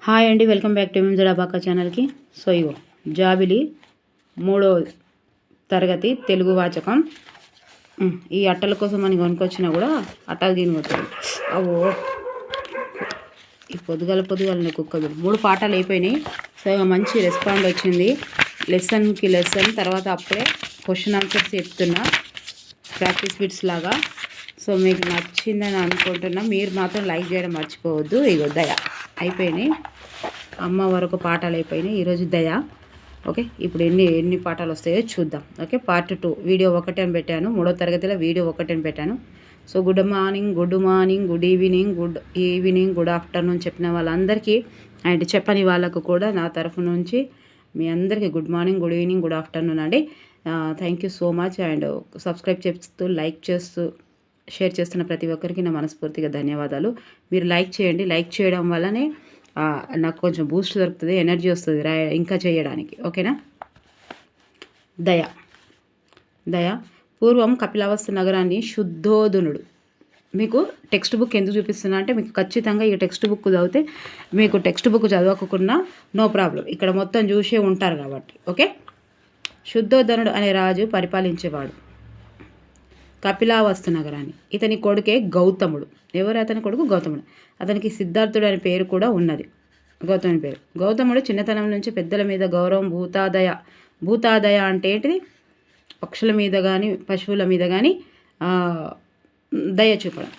Hi అండి, welcome back to ఎంజడాబాకా ఛానల్కి. So ఇగో జాబిలి 3వ తరగతి తెలుగు వాచకం. ఈ అట్టల కోసం మనం కొనుక్కొచ్చినా కూడా అట్టలు తినిపోతుంది. అవో ఈ పొద్దుగాల కుక్కలు 3 పాఠాలు అయిపోయినాయి. సో ఇక మంచి రెస్పాండ్ వచ్చింది. లెసన్కి లెసన్ తర్వాత అప్పుడే క్వశ్చన్ ఆన్సర్స్ చెప్తున్నా, ప్రాక్టీస్ బిట్స్ లాగా. సో మీకు నచ్చిందని అనుకుంటున్నా. మీరు మాత్రం లైక్ చేయడం మర్చిపోవద్దు. ఇగో దయ అయిపోయినాయి, అమ్మ వరకు పాఠాలు అయిపోయినాయి. ఈరోజు దయ. ఓకే, ఇప్పుడు ఎన్ని పాఠాలు వస్తాయో చూద్దాం. ఓకే, పార్ట్ 2 వీడియో 1 అని పెట్టాను. 3వ తరగతిలో వీడియో 1 అని పెట్టాను. So good morning, good evening, good afternoon చెప్పిన వాళ్ళందరికీ అండ్ చెప్పని వాళ్ళకు కూడా నా తరఫు నుంచి మీ అందరికీ good morning, good evening, good afternoon అండి. Thank you so much. And subscribe చేస్తూ, లైక్ చేస్తూ, షేర్ చేస్తున్న ప్రతి ఒక్కరికి నా మనస్ఫూర్తిగా ధన్యవాదాలు. మీరు లైక్ చేయండి. లైక్ చేయడం వల్లనే నాకు కొంచెం బూస్ట్ దొరుకుతుంది, ఎనర్జీ వస్తుంది ఇంకా చేయడానికి. ఓకేనా. దయ పూర్వం కపిలవస్తు నగరాన్ని శుద్ధోదనుడు. మీకు టెక్స్ట్ బుక్ ఎందుకు చూపిస్తున్నా అంటే మీకు ఖచ్చితంగా ఈ టెక్స్ట్ బుక్ చదివితే మీకు టెక్స్ట్ బుక్ చదవకుండా నో ప్రాబ్లం, ఇక్కడ మొత్తం చూసే ఉంటారు కాబట్టి. ఓకే, శుద్ధోదనుడు అనే రాజు పరిపాలించేవాడు కపిలవస్తు నగరాన్ని. ఇతని కొడుకే గౌతముడు. ఎవరు అతని కొడుకు? గౌతముడు. అతనికి సిద్ధార్థుడు అనే పేరు కూడా ఉన్నది. గౌతముని పేరు. గౌతముడు చిన్నతనం నుంచి పెద్దల మీద గౌరవం, భూతాదయ అంటే ఏంటిది? పక్షుల మీద కానీ పశువుల మీద కానీ దయ చూపడం.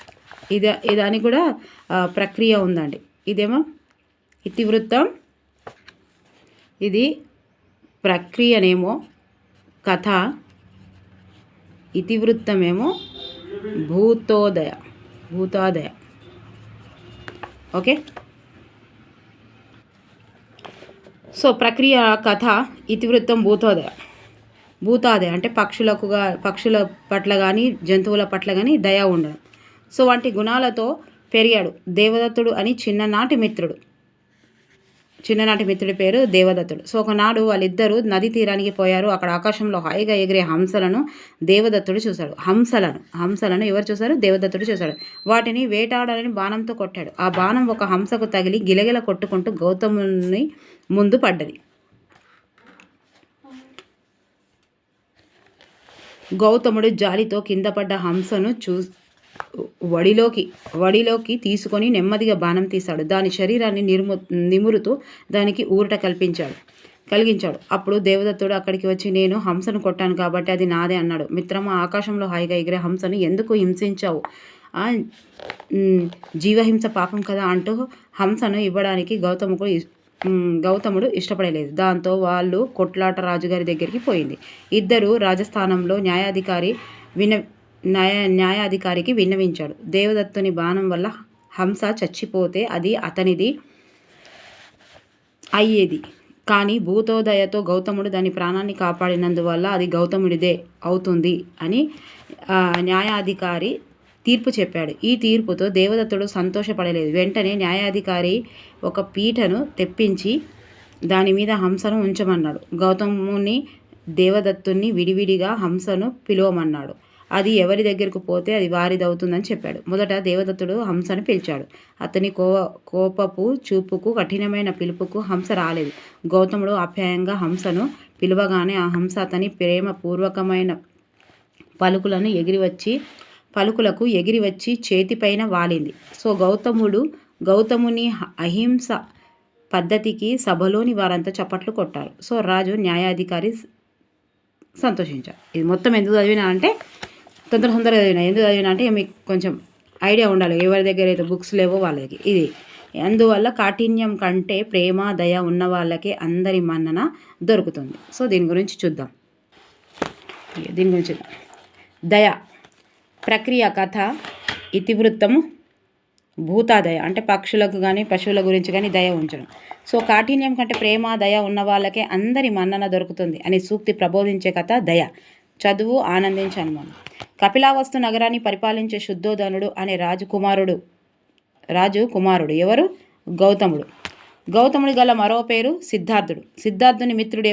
ఇదానికి కూడా ప్రక్రియ ఉందండి. ఇదేమో ఇతివృత్తం, ఇది ప్రక్రియనేమో కథ, ఇతివృత్తమేమో భూతోదయ. ఓకే, సో ప్రక్రియ కథ, ఇతివృత్తం భూతాదయ అంటే పక్షుల పట్ల కానీ జంతువుల పట్ల కానీ దయ ఉండడం. సో వంటి గుణాలతో పెరిగాడు. దేవదత్తుడు అని చిన్ననాటి మిత్రుడి పేరు దేవదత్తుడు. సో ఒకనాడు వాళ్ళిద్దరూ నది తీరానికి పోయారు. అక్కడ ఆకాశంలో హాయిగా ఎగిరే హంసలను దేవదత్తుడు చూశాడు. హంసలను ఎవరు చూశారు? దేవదత్తుడు చూశాడు. వాటిని వేటాడాలని బాణంతో కొట్టాడు. ఆ బాణం ఒక హంసకు తగిలి గిలగిల కొట్టుకుంటూ గౌతముని ముందు పడ్డది. గౌతముడు జాలితో కింద పడ్డ హంసను వడిలోకి తీసుకొని నెమ్మదిగా బాణం తీశాడు. దాని శరీరాన్ని నిమురుతూ దానికి ఊరట కలిగించాడు. అప్పుడు దేవదత్తుడు అక్కడికి వచ్చి, నేను హంసను కొట్టాను కాబట్టి అది నాదే అన్నాడు. మిత్రమా, ఆకాశంలో హాయిగా ఎగిరే హంసను ఎందుకు హింసించావు? జీవహింస పాపం కదా అంటూ హంసను ఇవ్వడానికి గౌతముడు ఇష్టపడలేదు. దాంతో వాళ్ళు కొట్లాట రాజుగారి దగ్గరికి పోయింది. ఇద్దరు రాజస్థానంలో న్యాయాధికారికి విన్నవించాడు. దేవదత్తుని బాణం వల్ల హంస చచ్చిపోతే అది అతనిది అయ్యేది, కానీ భూతోదయతో గౌతముడు దాని ప్రాణాన్ని కాపాడినందువల్ల అది గౌతముడిదే అవుతుంది అని న్యాయాధికారి తీర్పు చెప్పాడు. ఈ తీర్పుతో దేవదత్తుడు సంతోషపడలేదు. వెంటనే న్యాయాధికారి ఒక పీటను తెప్పించి దాని మీద హంసను ఉంచమన్నాడు. గౌతముని దేవదత్తుని విడివిడిగా హంసను పిలువమన్నాడు. అది ఎవరి దగ్గరకు పోతే అది వారిదవుతుందని చెప్పాడు. మొదట దేవదత్తుడు హంసను పిలిచాడు. అతని కోపపు చూపుకు, కఠినమైన పిలుపుకు హంస రాలేదు. గౌతముడు ఆప్యాయంగా హంసను పిలువగానే ఆ హంస అతని ప్రేమపూర్వకమైన పలుకులకు ఎగిరివచ్చి చేతిపైన వాలింది. సో గౌతముని అహింస పద్ధతికి సభలోని వారంతా చప్పట్లు కొట్టారు. సో రాజు, న్యాయాధికారి సంతోషించారు. ఇది మొత్తం ఎందుకు చదివినా అంటే తొందరగా చదివినా. ఎందుకు చదివినా అంటే మీకు కొంచెం ఐడియా ఉండాలి, ఎవరి దగ్గర అయితే బుక్స్ లేవో వాళ్ళకి. ఇది అందువల్ల కాఠిన్యం కంటే ప్రేమ, దయ ఉన్న వాళ్ళకి అందరి మన్నన దొరుకుతుంది. సో దీని గురించి చూద్దాం. దయ ప్రక్రియ కథ, ఇతివృత్తము భూతాదయ అంటే పక్షులకు కానీ పశువుల గురించి కానీ దయ ఉంచడం. సో కాఠిన్యం కంటే ప్రేమ, దయ ఉన్న వాళ్ళకే అందరి మన్నన దొరుకుతుంది అని సూక్తి ప్రబోధించే కథ దయ. చదువు, ఆనందించే అనుమానం. కపిలవస్తు నగరాన్ని పరిపాలించే శుద్ధోదనుడు అనే రాజు కుమారుడు ఎవరు? గౌతముడి గల మరో పేరు సిద్ధార్థుడు. సిద్ధార్థుని మిత్రుడు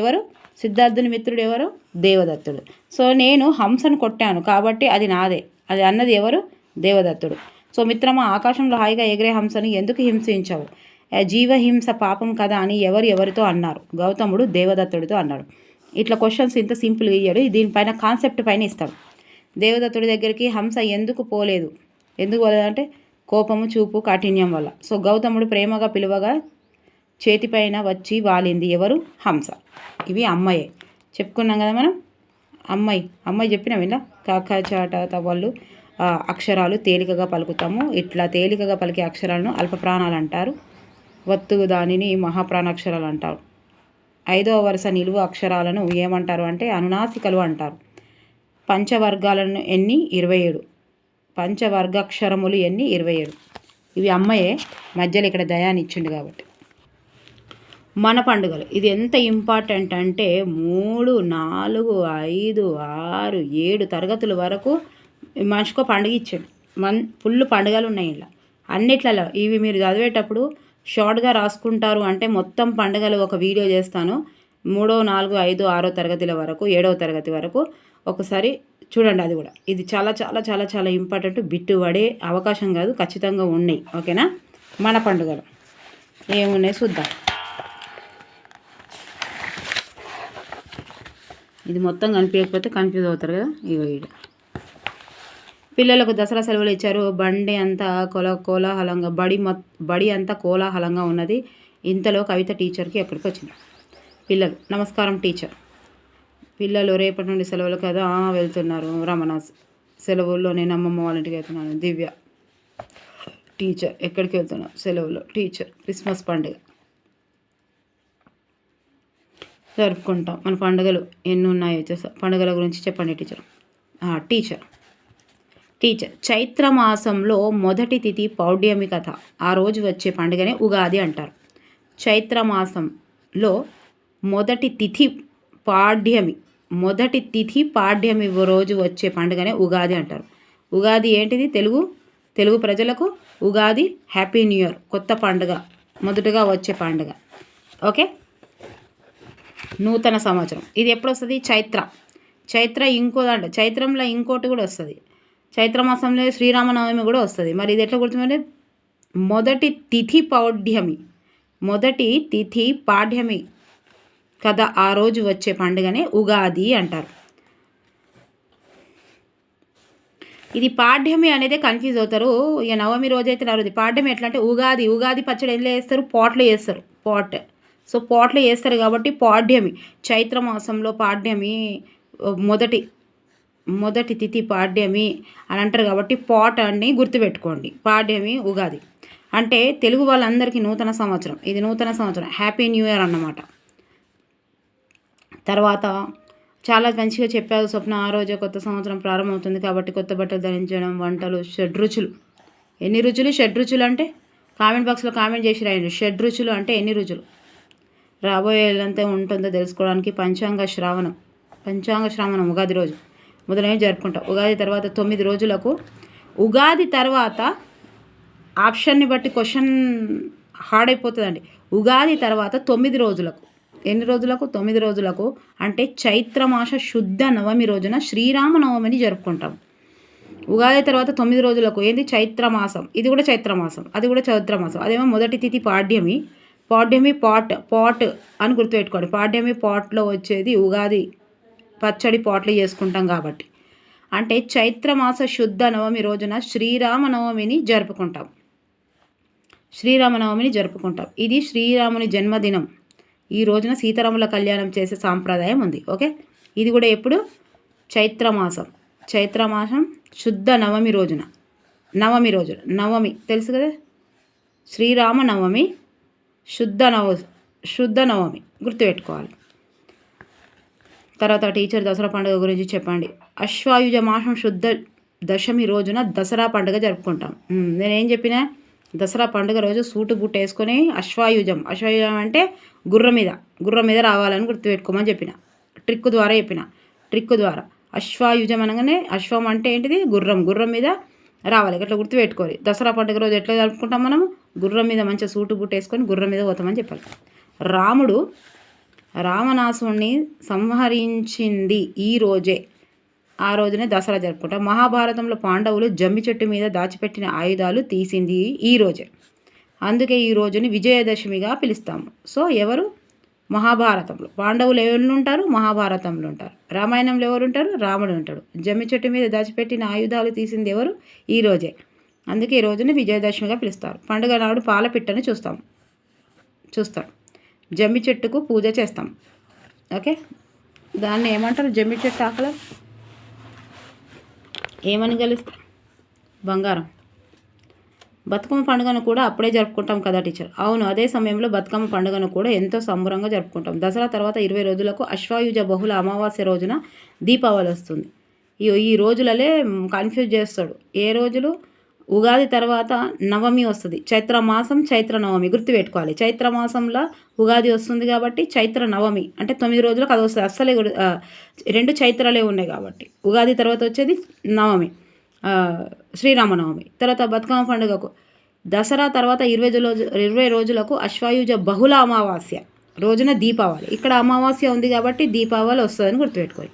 ఎవరు? దేవదత్తుడు. సో నేను హంసను కొట్టాను కాబట్టి అది నాదే, అది అన్నది ఎవరు? దేవదత్తుడు. సో మిత్రమా, ఆకాశంలో హాయిగా ఎగిరే హంసను ఎందుకు హింసించావు? జీవహింస పాపం కదా అని ఎవరితో అన్నారు? గౌతముడు దేవదత్తుడితో అన్నాడు. ఇట్లా క్వశ్చన్స్ ఇంత సింపుల్గా ఇయ్యాడు. దీనిపైన కాన్సెప్ట్ పైన ఇస్తాడు. దేవదత్తుడి దగ్గరికి హంస ఎందుకు పోలేదు? ఎందుకు పోలేదంటే కోపము, చూపు, కాఠిన్యం వల్ల. సో గౌతముడు ప్రేమగా పిలువగా చేతిపైన వచ్చి వాలింది ఎవరు? హంస. ఇవి అమ్మాయే చెప్పుకున్నాం కదా మనం. అమ్మాయి చెప్పిన విన్నా కాకా చాట తవ్వళ్ళు అక్షరాలు తేలికగా పలుకుతాము. ఇట్లా తేలికగా పలికే అక్షరాలను అల్ప ప్రాణాలు అంటారు. వత్తుగు దానిని మహాప్రాణాక్షరాలు అంటారు. 5వ వరుస నిలువు అక్షరాలను ఏమంటారు అంటే అనునాసికలు అంటారు. పంచవర్గాలను ఎన్ని? 27. పంచవర్గాక్షరములు ఎన్ని? 27. ఇవి అమ్మాయే, మధ్యలో ఇక్కడ దయాన్ని ఇచ్చిండు కాబట్టి. మన పండుగలు ఇది ఎంత ఇంపార్టెంట్ అంటే 3, 4, 5, 6, 7 తరగతుల వరకు మనిషికో పండుగ ఇచ్చాడు. ఫుల్ పండుగలు ఉన్నాయి ఇలా అన్నిట్లలో. ఇవి మీరు చదివేటప్పుడు షార్ట్గా రాసుకుంటారు అంటే మొత్తం పండుగలు ఒక వీడియో చేస్తాను. 3, 4, 5, 6 తరగతుల వరకు 7వ తరగతి వరకు ఒకసారి చూడండి. అది కూడా ఇది చాలా చాలా చాలా చాలా ఇంపార్టెంట్. బిట్టు పడే అవకాశం కాదు, ఖచ్చితంగా ఉన్నాయి. ఓకేనా? మన పండుగలు ఏమున్నాయి చూద్దాం. ఇది మొత్తం కనిపించకపోతే కన్ఫ్యూజ్ అవుతారు కదా. ఇగో పిల్లలకు దసరా సెలవులు ఇచ్చారు. బండి అంతా కోలాహలంగా బడి అంతా కోలాహలంగా ఉన్నది. ఇంతలో కవిత టీచర్కి ఎక్కడికి వచ్చింది. పిల్లలు నమస్కారం టీచర్. పిల్లలు రేపటి నుండి సెలవులు కదా వెళ్తున్నారు. రమణ సెలవుల్లో నేను అమ్మమ్మ వాళ్ళ ఇంటికి వెళ్తున్నాను. దివ్య టీచర్ ఎక్కడికి వెళ్తున్నాను? సెలవుల్లో. టీచర్ క్రిస్మస్ పండుగ జరుపుకుంటాం. మన పండుగలు ఎన్ని ఉన్నాయో పండుగల గురించి చెప్పండి టీచర్. టీచర్ చైత్రమాసంలో మొదటి తిథి పౌడ్యమి కథ. ఆ రోజు వచ్చే పండుగనే ఉగాది అంటారు. చైత్రమాసంలో మొదటి తిథి పాడ్యమి రోజు వచ్చే పండుగనే ఉగాది అంటారు. ఉగాది ఏంటిది? తెలుగు ప్రజలకు ఉగాది హ్యాపీ న్యూ ఇయర్, కొత్త పండుగ, మొదటగా వచ్చే పండుగ. ఓకే, నూతన సంవత్సరం. ఇది ఎప్పుడు వస్తుంది? చైత్ర ఇంకోదంట. చైత్రంలో ఇంకోటి కూడా వస్తుంది. చైత్రమాసంలో శ్రీరామనవమి కూడా వస్తుంది. మరి ఇది ఎట్లా గుర్తుంటే మొదటి తిథి పాడ్యమి కదా, ఆ రోజు వచ్చే పండుగనే ఉగాది అంటారు. ఇది పాడ్యమి అనేది కన్ఫ్యూజ్ అవుతారు. ఇక నవమి రోజైతే నవమి. పాడ్యమి ఎట్లా అంటే ఉగాది పచ్చడి ఎందులో వేస్తారు? పాట్లో వేస్తారు. సో పాట్లో వేస్తారు కాబట్టి పాడ్యమి. చైత్రమాసంలో పాడ్యమి మొదటి తిథి పాడ్యమి అని అంటారు కాబట్టి పాట్ అని గుర్తుపెట్టుకోండి. పాడ్యమి ఉగాది అంటే తెలుగు వాళ్ళందరికీ నూతన సంవత్సరం. ఇది నూతన సంవత్సరం, హ్యాపీ న్యూ ఇయర్ అన్నమాట. తర్వాత చాలా మంచిగా చెప్పారు స్వప్న. ఆ రోజే కొత్త సంవత్సరం ప్రారంభమవుతుంది కాబట్టి కొత్త బట్టలు ధరించడం, వంటలు, షడ్రుచులు. ఎన్ని రుచులు? షడ్రుచులు అంటే కామెంట్ బాక్స్లో కామెంట్ చేసి రాయండి. షడ్రుచులు అంటే ఎన్ని రుచులు? రాబోయే ఎంత ఉంటుందో తెలుసుకోవడానికి పంచాంగ శ్రావణం ఉగాది రోజు మొదలైన జరుపుకుంటాం. ఉగాది తర్వాత 9 రోజులకు, ఉగాది తర్వాత ఆప్షన్ని బట్టి క్వశ్చన్ హార్డ్ అయిపోతుందండి. ఉగాది తర్వాత 9 రోజులకు. ఎన్ని రోజులకు? 9 రోజులకు. అంటే చైత్రమాస శుద్ధ నవమి రోజున శ్రీరామనవమిని జరుపుకుంటాం. ఉగాది తర్వాత 9 రోజులకు ఏంది? చైత్రమాసం. ఇది కూడా చైత్రమాసం, అది కూడా చైత్రమాసం. అదేమో మొదటి తిథి పాడ్యమి పాట్ అని గుర్తుపెట్టుకోండి. పాడ్యమి పాట్లో వచ్చేది ఉగాది పచ్చడి పాట్లు చేసుకుంటాం కాబట్టి. అంటే చైత్రమాస శుద్ధ నవమి రోజున శ్రీరామనవమిని జరుపుకుంటాం. ఇది శ్రీరాముని జన్మదినం. ఈ రోజున సీతారాముల కళ్యాణం చేసే సాంప్రదాయం ఉంది. ఓకే, ఇది కూడా ఎప్పుడు? చైత్రమాసం శుద్ధ నవమి రోజున. నవమి తెలుసు కదా, శ్రీరామనవమి శుద్ధ నవమి గుర్తుపెట్టుకోవాలి. తర్వాత టీచర్ దసరా పండుగ గురించి చెప్పండి. అశ్వాయుజ మాసం శుద్ధ దశమి రోజున దసరా పండుగ జరుపుకుంటాం. నేనేం చెప్పినా? దసరా పండుగ రోజు సూటు బుట్ట వేసుకొని అశ్వాయుజం అంటే గుర్రం మీద రావాలని గుర్తుపెట్టుకోమని చెప్పిన. ట్రిక్ ద్వారా అశ్వాయుజం అనగానే, అశ్వం అంటే ఏంటిది? గుర్రం మీద రావాలి. అట్లా గుర్తుపెట్టుకోవాలి. దసరా పండుగ రోజు ఎట్లా జరుపుకుంటాం మనము? గుర్రం మీద మంచిగా సూటు బుట్ట వేసుకొని గుర్రం మీద పోతామని చెప్పాలి. రాముడు రావణాసురుణ్ణి సంహరించింది ఆ రోజునే దసరా జరుపుకుంటాం. మహాభారతంలో పాండవులు జమ్మి చెట్టు మీద దాచిపెట్టిన ఆయుధాలు తీసింది ఈ రోజే. అందుకే ఈ రోజుని విజయదశమిగా పిలుస్తాము. సో ఎవరు? మహాభారతంలో పాండవులు ఎవరు ఉంటారు? మహాభారతంలో ఉంటారు. రామాయణంలో ఎవరు ఉంటారు? రాముడు ఉంటాడు. జమ్మి చెట్టు మీద దాచిపెట్టిన ఆయుధాలు తీసింది ఎవరు? ఈ రోజే. అందుకే ఈ రోజుని విజయదశమిగా పిలుస్తారు. పండుగ నాడు పాలపిట్టని చూస్తాం. జమ్మి చెట్టుకు పూజ చేస్తాం. ఓకే, దాన్ని ఏమంటారు? జమ్మి చెట్టు ఆకలి ఏమని గెలుస్తాం? బంగారం. బతుకమ్మ పండుగను కూడా అప్పుడే జరుపుకుంటాం కదా టీచర్? అవును, అదే సమయంలో బతుకమ్మ పండుగను కూడా ఎంతో సంబరంగా జరుపుకుంటాం. దసరా తర్వాత 20 రోజులకు అశ్వాయుజ బహుళ అమావాస్య రోజున దీపావళి వస్తుంది. ఈ రోజులలే కన్ఫ్యూజ్ చేస్తాడు. ఏ రోజులు? ఉగాది తర్వాత నవమి వస్తుంది. చైత్రమాసం చైత్ర నవమి గుర్తుపెట్టుకోవాలి. చైత్రమాసంలో ఉగాది వస్తుంది కాబట్టి చైత్ర నవమి అంటే 9 రోజులకు అది వస్తుంది. అస్సలే 2 చైత్రాలే ఉన్నాయి కాబట్టి ఉగాది తర్వాత వచ్చేది నవమి, శ్రీరామనవమి. తర్వాత బతుకమ్మ పండుగకు దసరా తర్వాత 20 రోజులకు అశ్వాయుజ బహుళ అమావాస్య రోజున దీపావళి. ఇక్కడ అమావాస్య ఉంది కాబట్టి దీపావళి వస్తుందని గుర్తుపెట్టుకోవాలి.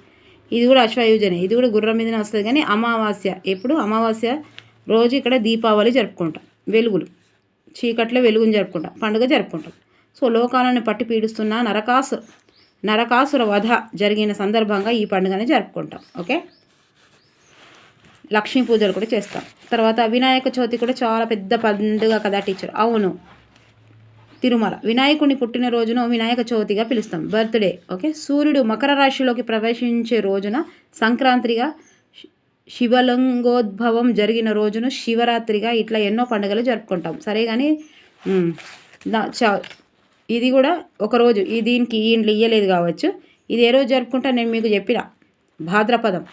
ఇది కూడా అశ్వాయుజనే, ఇది కూడా గుర్రం మీదనే వస్తుంది. కానీ అమావాస్య ఎప్పుడు? అమావాస్య రోజు ఇక్కడ దీపావళి జరుపుకుంటాం. వెలుగులు, చీకట్లో వెలుగుని జరుపుకుంటాం, పండుగ జరుపుకుంటాం. సో లోకాలను పట్టి పీడిస్తున్న నరకాసుర వధ జరిగిన సందర్భంగా ఈ పండుగని జరుపుకుంటాం. ఓకే, లక్ష్మీ పూజలు కూడా చేస్తాం. తర్వాత వినాయక చవితి కూడా చాలా పెద్ద పండుగ కదా టీచర్? అవును, తిరుమల వినాయకుడిని పుట్టినరోజును వినాయక చవితిగా పిలుస్తాం, బర్త్డే. ఓకే, సూర్యుడు మకర రాశిలోకి ప్రవేశించే రోజున సంక్రాంతిగా, శివలింగోద్భవం జరిగిన రోజును శివరాత్రిగా, ఇట్లా ఎన్నో పండుగలు జరుపుకుంటాం. సరే కానీ ఇది కూడా ఒకరోజు దీనికి ఇంట్లో ఇయ్యలేదు కావచ్చు. ఇది ఏ రోజు జరుపుకుంటా నేను మీకు చెప్పిన భాద్రపదం.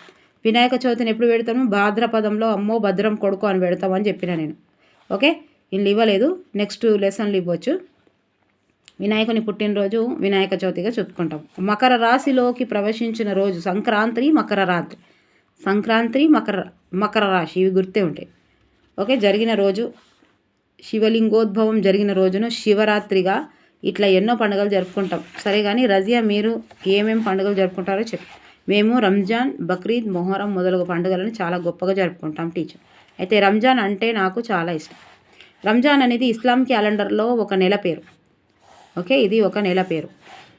వినాయక చవితిని ఎప్పుడు పెడతాము? భాద్రపదంలో. అమ్మో భద్రం కొడుకు అని పెడతామని చెప్పిన నేను. ఓకే, వీళ్ళు ఇవ్వలేదు, నెక్స్ట్ లెసన్లు ఇవ్వచ్చు. వినాయకుని పుట్టినరోజు వినాయక చవితిగా చెప్పుకుంటాం. మకర రాశిలోకి ప్రవేశించిన రోజు సంక్రాంతి, మకర రాశి, ఇవి గుర్తే ఉంటాయి. ఓకే, జరిగిన రోజు శివలింగోద్భవం జరిగిన రోజును శివరాత్రిగా, ఇట్లా ఎన్నో పండుగలు జరుపుకుంటాం. సరే కానీ రజియా, మీరు ఏమేమి పండుగలు జరుపుకుంటారో చెప్పు. మేము రంజాన్, బక్రీద్, మొహరం మొదలగు పండుగలను చాలా గొప్పగా జరుపుకుంటాం టీచర్. అయితే రంజాన్ అంటే నాకు చాలా ఇష్టం. రంజాన్ అనేది ఇస్లాం క్యాలెండర్లో ఒక నెల పేరు. ఓకే, ఇది ఒక నెల పేరు.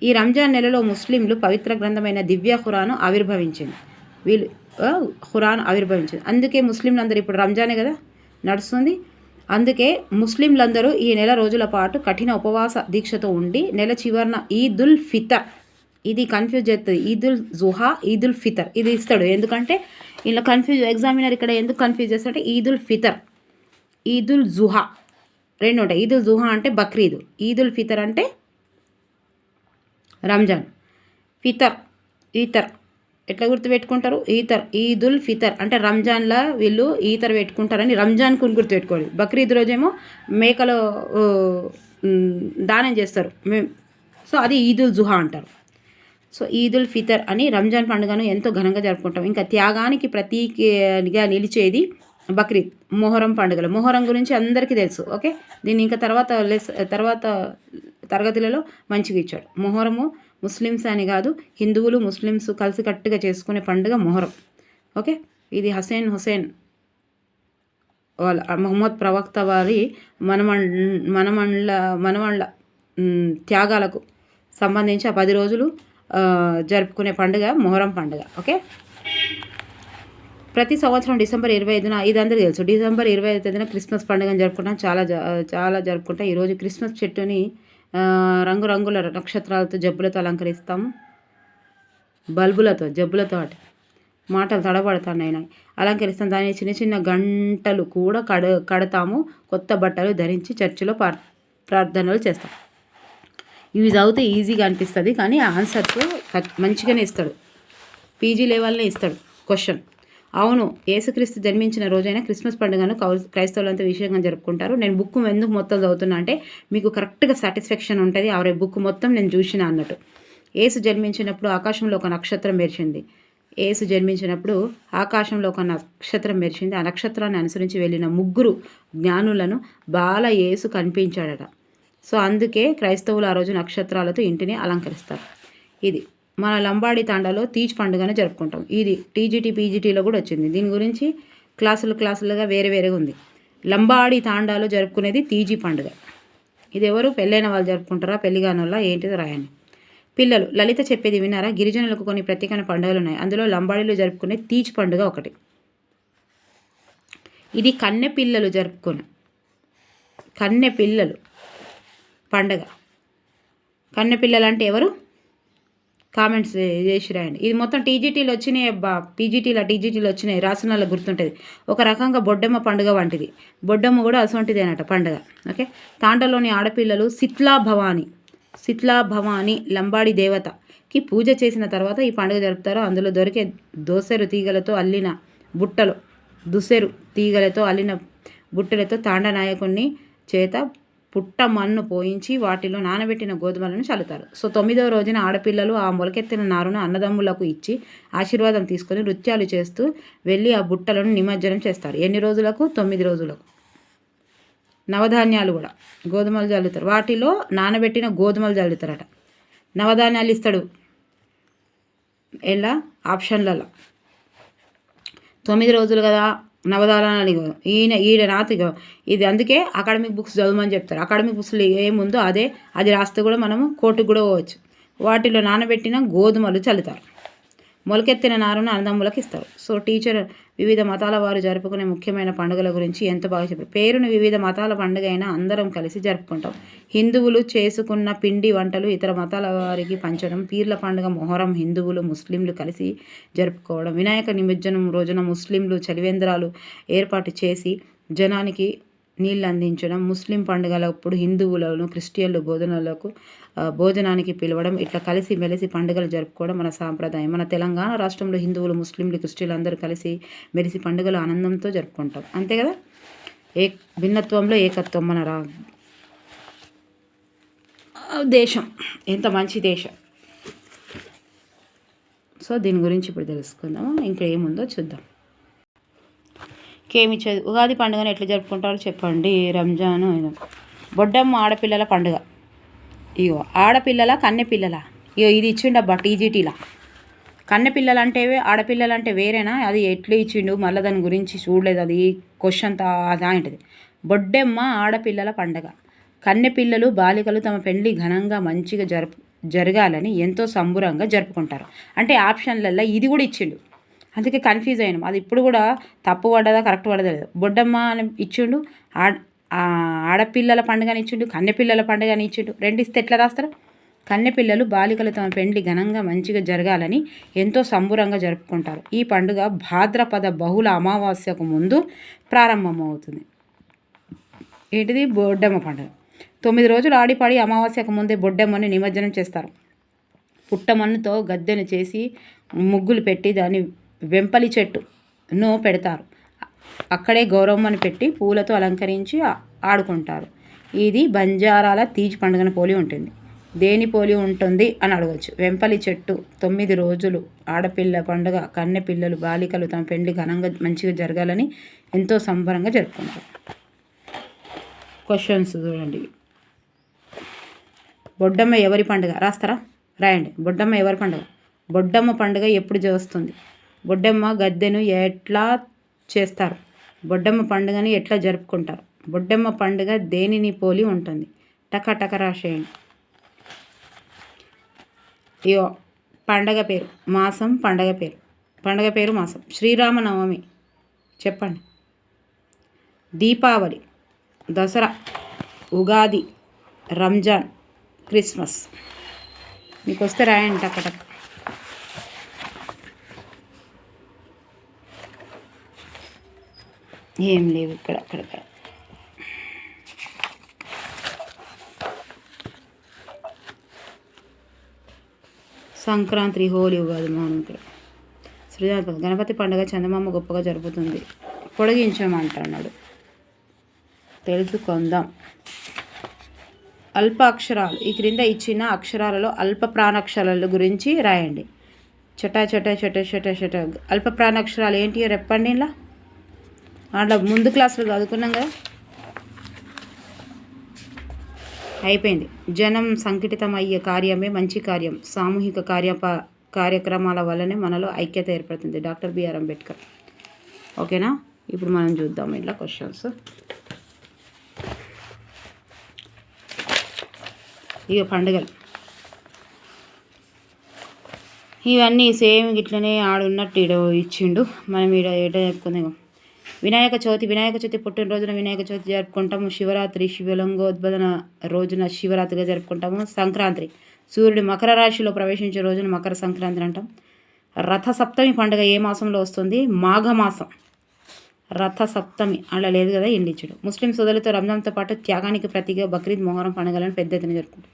ఈ రంజాన్ నెలలో ముస్లింలు పవిత్ర గ్రంథమైన దివ్య ఖురాన్ ఆవిర్భవించింది. అందుకే ముస్లింలందరూ ఇప్పుడు రంజానే కదా నడుస్తుంది. అందుకే ముస్లింలందరూ ఈ నెల రోజుల పాటు కఠిన ఉపవాస దీక్షతో ఉండి నెల చివరన ఈదుల్ ఫితర్, ఇది కన్ఫ్యూజ్ చేస్తుంది, ఈదుల్ జుహా, ఈదుల్ ఫితర్ ఇది ఇస్తాడు. ఎందుకంటే ఇలా ఎగ్జామినర్ ఇక్కడ ఎందుకు కన్ఫ్యూజ్ చేస్తాడంటే ఈదుల్ ఫితర్, ఈదుల్ జుహా రెండు ఉంటాయి. ఈదుల్ జుహా అంటే బక్రీద్, ఈదుల్ ఫితర్ అంటే రంజాన్. ఈతర్ ఎట్లా గుర్తుపెట్టుకుంటారు? ఈదుల్ ఫితర్ అంటే రంజాన్లో వీళ్ళు ఈతర్ పెట్టుకుంటారని రంజాన్ కొని గుర్తుపెట్టుకోవాలి. బక్రీద్ రోజేమో మేకలు దానం చేస్తారు సో అది ఈదుల్ జుహా అంటారు. సో ఈదుల్ ఫితర్ అని రంజాన్ పండుగను ఎంతో ఘనంగా జరుపుకుంటాం. ఇంకా త్యాగానికి ప్రతీకగా నిలిచేది బక్రీద్, మొహరం పండుగలు. మొహరం గురించి అందరికీ తెలుసు. ఓకే, దీన్ని ఇంకా తర్వాత తరగతులలో మంచిగా ఇచ్చాడు. మొహరము ముస్లిమ్స్ అని కాదు, హిందువులు ముస్లిమ్స్ కలిసికట్టుగా చేసుకునే పండుగ మొహరం. ఓకే, ఇది హుసేన్ వాళ్ళ మహమ్మద్ ప్రవక్త వారి మనమండ్ల త్యాగాలకు సంబంధించి 10 రోజులు జరుపుకునే పండుగ మొహరం పండుగ. ఓకే, ప్రతి సంవత్సరం డిసెంబర్ 25న, ఇది అందరికీ తెలుసు, డిసెంబర్ 25న క్రిస్మస్ పండుగను జరుపుకుంటాం. చాలా జరుపుకుంటాం. ఈరోజు క్రిస్మస్ చెట్టుని రంగురంగుల నక్షత్రాలతో, జబ్బులతో అలంకరిస్తాము. జబ్బులతో మాటలు తడబడుతున్నాయి, అలంకరిస్తాం. దాని చిన్న చిన్న గంటలు కూడా కడతాము. కొత్త బట్టలు ధరించి చర్చిలో ప్రార్థనలు చేస్తాం. ఇవి చదివితే ఈజీగా అనిపిస్తుంది కానీ ఆన్సర్స్ మంచిగానే ఇస్తాడు, పీజీ లెవెల్నే ఇస్తాడు క్వశ్చన్. అవును, యేసుక్రీస్తు జన్మించిన రోజైన క్రిస్మస్ పండుగను క్రైస్తవులంతా విషయంగా జరుపుకుంటారు. నేను బుక్ ఎందుకు మొత్తం చదువుతున్నా అంటే మీకు కరెక్ట్గా సాటిస్ఫాక్షన్ ఉంటుంది. ఆ బుక్ మొత్తం నేను చూసిన అన్నట్టు. యేసు జన్మించినప్పుడు ఆకాశంలో ఒక నక్షత్రం మెరిచింది. ఆ నక్షత్రాన్ని అనుసరించి వెళ్ళిన 3 జ్ఞానులను బాల యేసు కనిపించాడట. సో అందుకే క్రైస్తవులు ఆ రోజు నక్షత్రాలతో ఇంటిని అలంకరిస్తారు. ఇది మన లంబాడి తాండాలో తీజ్ పండుగను జరుపుకుంటాం. ఇది టీజీటీ పీజీటీలో కూడా వచ్చింది. దీని గురించి క్లాసులుగా వేరేగా ఉంది. లంబాడి తాండాలో జరుపుకునేది తీజీ పండుగ. ఇది ఎవరు? పెళ్ళైన వాళ్ళు జరుపుకుంటారా, పెళ్లి కాని వాళ్ళ, ఏంటిదో రాయండి. పిల్లలు, లలిత చెప్పేది విన్నారా? గిరిజనులకు కొన్ని ప్రత్యేకమైన పండుగలు ఉన్నాయి. అందులో లంబాడీలు జరుపుకునే తీజ్ పండుగ ఒకటి. ఇది కన్నె పిల్లలు జరుపుకునే కన్నె పిల్లలు పండుగ. కన్నె పిల్లలు అంటే ఎవరు? కామెంట్స్ చేసి రాయండి. ఇది మొత్తం టీజీటీలు వచ్చినాయి అబ్బా, టీజీటీలు వచ్చినాయి, రాసిన వాళ్ళకి గుర్తుంటుంది. ఒక రకంగా బొడ్డెమ్మ పండుగ వంటిది. బొడ్డెమ్మ కూడా అసొంటిదేనట పండుగ. ఓకే. తాండలోని ఆడపిల్లలు శిత్లా భవాని లంబాడి దేవతకి పూజ చేసిన తర్వాత ఈ పండుగ జరుపుతారు. అందులో దొరికే దోసెరు తీగలతో అల్లిన బుట్టలతో తాండ నాయకుడిని చేత పుట్ట మన్ను పోయించి వాటిలో నానబెట్టిన గోధుమలను చల్లుతారు. సో 9వ రోజున ఆడపిల్లలు ఆ మొలకెత్తిన నారును అన్నదమ్ములకు ఇచ్చి ఆశీర్వాదం తీసుకొని నృత్యాలు చేస్తూ వెళ్ళి ఆ బుట్టలను నిమజ్జనం చేస్తారు. ఎన్ని రోజులకు? 9 రోజులకు. నవధాన్యాలు కూడా గోధుమలు చల్లుతారు. వాటిలో నానబెట్టిన గోధుమలు చల్లుతారట. నవధాన్యాలు ఇస్తాడు ఎలా? ఆప్షన్లలో. 9 రోజులు కదా నవధాన్యాలు. ఈయన రాతిగా ఇది. అందుకే అకాడమిక్ బుక్స్ చదవమని చెప్తారు. అకాడమిక్ బుక్స్లో ఏముందో అది రాస్తే కూడా మనము కోర్టుకు కూడా పోవచ్చు. వాటిలో నానబెట్టిన గోధుమలు చల్లుతారు. మొలకెత్తిన నారును అన్నదమ్ములకు ఇస్తారు. సో టీచర్ వివిధ మతాల వారు జరుపుకునే ముఖ్యమైన పండుగల గురించి ఎంత బాగా చెప్పారు. పేరును వివిధ మతాల పండుగ అయినా అందరం కలిసి జరుపుకుంటాం. హిందువులు చేసుకున్న పిండి వంటలు ఇతర మతాల వారికి పంచడం. పీర్ల పండుగ మొహరం హిందువులు ముస్లింలు కలిసి జరుపుకోవడం. వినాయక నిమజ్జనం రోజున ముస్లింలు చలివేంద్రాలు ఏర్పాటు చేసి జనానికి నీళ్ళు అందించడం. ముస్లిం పండుగలప్పుడు హిందువులను క్రిస్టియన్లు భోజనానికి పిలవడం. ఇట్లా కలిసి మెలిసి పండుగలు జరుపుకోవడం మన సాంప్రదాయం. మన తెలంగాణ రాష్ట్రంలో హిందువులు ముస్లింలు క్రిస్టియన్లు అందరూ కలిసి మెలిసి పండుగలు ఆనందంతో జరుపుకుంటాం. అంతే కదా. భిన్నత్వంలో ఏకత్వం మన దేశం. ఎంత మంచి దేశం. సో దీని గురించి ఇప్పుడు తెలుసుకుందాము. ఇంకా ఏముందో చూద్దాం. కేమిచ్చేది ఉగాది పండుగను ఎట్లా జరుపుకుంటారో చెప్పండి. రంజాను బొడ్డమ్మ ఆడపిల్లల పండుగ. ఇగో ఆడపిల్లల కన్నెపిల్లల. ఇగో ఇది ఇచ్చిండబ్బా టీజీటీలా. కన్నెపిల్లలు అంటే ఆడపిల్లలు అంటే వేరేనా? అది ఎట్లా ఇచ్చిండు మళ్ళీ దాని గురించి చూడలేదు. అది క్వశ్చన్ ఏంటిది? బొడ్డెమ్మ ఆడపిల్లల పండుగ. కన్నెపిల్లలు బాలికలు తమ పెళ్లి ఘనంగా మంచిగా జరగాలని ఎంతో సంబురంగా జరుపుకుంటారు. అంటే ఆప్షన్లలో ఇది కూడా ఇచ్చిండు. అందుకే కన్ఫ్యూజ్ అయినాం. అది ఇప్పుడు కూడా తప్పు పడ్డదా కరెక్ట్ పడ్డదా లేదు. బొడ్డమ్మ అని ఇచ్చిండు, ఆడపిల్లల పండుగని ఇచ్చిండు, కన్నెపిల్లల పండుగని ఇచ్చిండు. రెండు ఇస్తే ఎట్లా రాస్తారు? కన్నెపిల్లలు బాలికలు తమ పెళ్లి ఘనంగా మంచిగా జరగాలని ఎంతో సంబురంగా జరుపుకుంటారు. ఈ పండుగ భాద్రపద బహుళ అమావాస్యకు ముందు ప్రారంభమవుతుంది. ఏంటిది? బొడ్డమ్మ పండుగ. 9 రోజులు ఆడిపాడి అమావాస్యకు ముందే బొడ్డమ్మని నిమజ్జనం చేస్తారు. పుట్టమన్నుతో గద్దెను చేసి ముగ్గులు పెట్టి దాన్ని వెంపలి చెట్టును పెడతారు. అక్కడే గౌరమ్మని పెట్టి పూలతో అలంకరించి ఆడుకుంటారు. ఇది బంజారాల తీజ్ పండుగను పోలి ఉంటుంది. దేని పోలి ఉంటుంది అని అడగచ్చు. వెంపలి చెట్టు. 9 రోజులు ఆడపిల్ల పండుగ. కన్నె పిల్లలు బాలికలు తమ పెళ్లి ఘనంగా మంచిగా జరగాలని ఎంతో సంబరంగా జరుపుకుంటారు. క్వశ్చన్స్ చూడండి. బొడ్డమ్మ ఎవరి పండుగ? రాస్తారా? రాయండి. బొడ్డమ్మ ఎవరి పండుగ? బొడ్డమ్మ పండుగ ఎప్పుడు వస్తుంది? బొడ్డమ్మ గద్దెను ఎట్లా చేస్తారు? బొడ్డమ్మ పండుగని ఎట్లా జరుపుకుంటారు? బొడ్డమ్మ పండుగ దేనిని పోలి ఉంటుంది? టక రాసేయండి. ఇయో పండగ పేరు, మాసం, పండగ పేరు మాసం. శ్రీరామనవమి చెప్పండి. దీపావళి, దసరా, ఉగాది, రంజాన్, క్రిస్మస్. మీకు వస్తే రాయండి టక. ఏం లేవు ఇక్కడ. సంక్రాంతి, హోలీ, ఉగాది, మౌనం. ఇక్కడ సృజనాత్మక. గణపతి పండుగ చందమామ గొప్పగా జరుపుతుంది. పొడిగించమంటున్నాడు. తెలుసుకుందాం. అల్ప అక్షరాలు. ఈ క్రింద ఇచ్చిన అక్షరాలలో అల్ప ప్రాణాక్షరాల గురించి రాయండి. చట. అల్ప ప్రాణాక్షరాలు ఏంటి చెప్పండి. ఇలా అట్లా ముందు క్లాసులో చదువుకున్నాం కదా. అయిపోయింది. జనం సంఘటితమయ్యే కార్యమే మంచి కార్యం. సామూహిక కార్యక్రమాల వల్లనే మనలో ఐక్యత ఏర్పడుతుంది. Doctor BR Ambedkar. ఓకేనా. ఇప్పుడు మనం చూద్దాం ఇట్లా క్వశ్చన్స్. ఇక పండుగలు ఇవన్నీ సేమ్ ఇట్లనే ఆడున్నట్టు ఈడ ఇచ్చిండు. మనం ఈడ ఏటో చెప్పుకుందాం. వినాయక చవితి పుట్టినరోజున వినాయక చవితి జరుపుకుంటాము. శివరాత్రి శివలింగోద్భవన రోజున శివరాత్రిగా జరుపుకుంటాము. సంక్రాంతి సూర్యుడు మకర రాశిలో ప్రవేశించే రోజున మకర సంక్రాంతి అంటాం. రథసప్తమి పండుగ ఏ మాసంలో వస్తుంది? మాఘమాసం. రథసప్తమి అలా లేదు కదా ఇండిచుడు. ముస్లిం సోదరులతో రంజాన్తో పాటు త్యాగానికి ప్రతిగా బక్రీద్ మొహరం పండుగలను పెద్ద ఎత్తున జరుపుకుంటారు.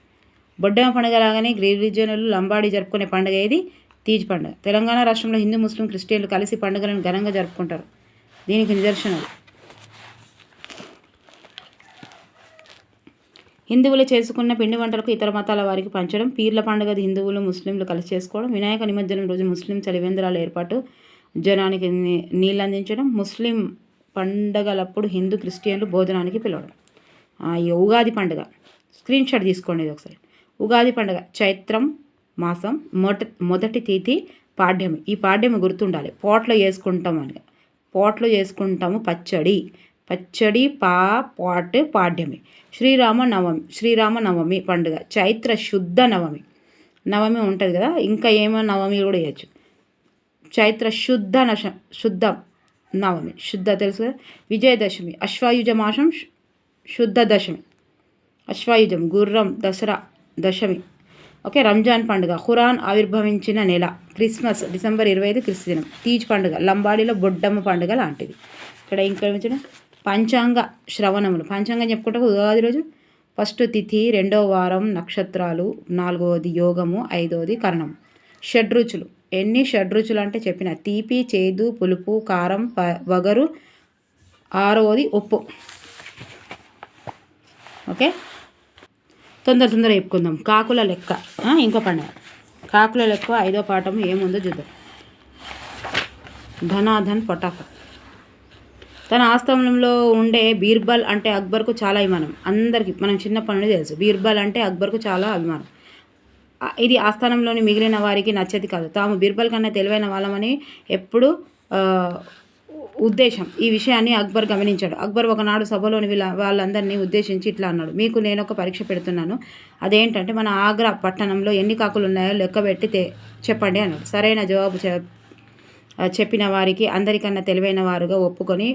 బొడ్డెమ్మ పండుగ లాగానే గిరిజనులు లంబాడి జరుపుకునే పండుగ ఏది? తీజ్ పండుగ. తెలంగాణ రాష్ట్రంలో హిందూ ముస్లిం క్రిస్టియన్లు కలిసి పండుగలను ఘనంగా జరుపుకుంటారు. దీనికి నిదర్శనాలు హిందువులు చేసుకున్న పిండి వంటలకు ఇతర మతాల వారికి పంచడం, పీర్ల పండుగ హిందువులు ముస్లింలు కలిసి చేసుకోవడం, వినాయక నిమజ్జనం రోజు ముస్లిం చలివేంద్రాల ఏర్పాటు, జనానికి నీళ్ళు అందించడం, ముస్లిం పండగలప్పుడు హిందూ క్రిస్టియన్లు భోజనానికి పిలవడం. ఈ ఉగాది పండుగ స్క్రీన్ షాట్ తీసుకోండి ఇది ఒకసారి. ఉగాది పండుగ చైత్రం మాసం మొదటి తిథి పాడ్యమి. ఈ పాడ్యమి గుర్తుండాలి. పోట్లో చేసుకుంటాము పచ్చడి పాడ్యమి. శ్రీరామనవమి పండుగ చైత్ర శుద్ధ నవమి ఉంటుంది కదా, ఇంకా ఏమో నవమి కూడా వేయచ్చు. చైత్ర శుద్ధ నవమి, శుద్ధ తెలుసు కదా. విజయదశమి అశ్వాయుజ మాసం శుద్ధ దశమి, అశ్వాయుజం గుర్రం దసరా దశమి. ఓకే. రంజాన్ పండుగ ఖురాన్ ఆవిర్భవించిన నెల. క్రిస్మస్ డిసెంబర్ 25 క్రిస్తు దినం. తీజ్ పండుగ లంబాడీలో బొడ్డమ్మ పండుగ లాంటిది. ఇక్కడ ఇంకా పంచాంగ శ్రవణములు. పంచాంగం చెప్పుకుంటే ఉగాది రోజు ఫస్ట్ తిథి, రెండవ వారం నక్షత్రాలు, 4వది యోగము, 5వది కరణం. షడ్రుచులు. ఎన్ని షడ్రుచులు అంటే చెప్పిన తీపి, చేదు, పులుపు, కారం, వగరు, 6వది ఉప్పు. ఓకే. తొందర చెప్పుకుందాం. కాకుల లెక్క ఇంకో పండుగ. కాకుల లెక్క 5వ పాఠం ఏముందో చూద్దాం. ధనాధన్ పటాక. తన ఆస్థానంలో ఉండే బీర్బల్ అంటే అక్బర్కు చాలా అభిమానం. అందరికీ మనం చిన్నప్పటి నుండి తెలుసు. బీర్బల్ అంటే అక్బర్కు చాలా అభిమానం. ఇది ఆస్థానంలోని మిగిలిన వారికి నచ్చేది కాదు. తాము బీర్బల్ కన్నా తెలివైన వాళ్ళమని ఎప్పుడు ఉద్దేశం. ఈ విషయాన్ని అక్బర్ గమనించాడు. అక్బర్ ఒకనాడు సభలోని వాళ్ళందరినీ ఉద్దేశించి ఇట్లా అన్నాడు. మీకు నేను ఒక పరీక్ష పెడుతున్నాను. అదేంటంటే మన ఆగ్రా పట్టణంలో ఎన్ని కాకులు ఉన్నాయో లెక్కబెట్టి చెప్పండి అన్నాడు. సరైన జవాబు చెప్పిన వారికి అందరికన్నా తెలివైన వారుగా ఒప్పుకొని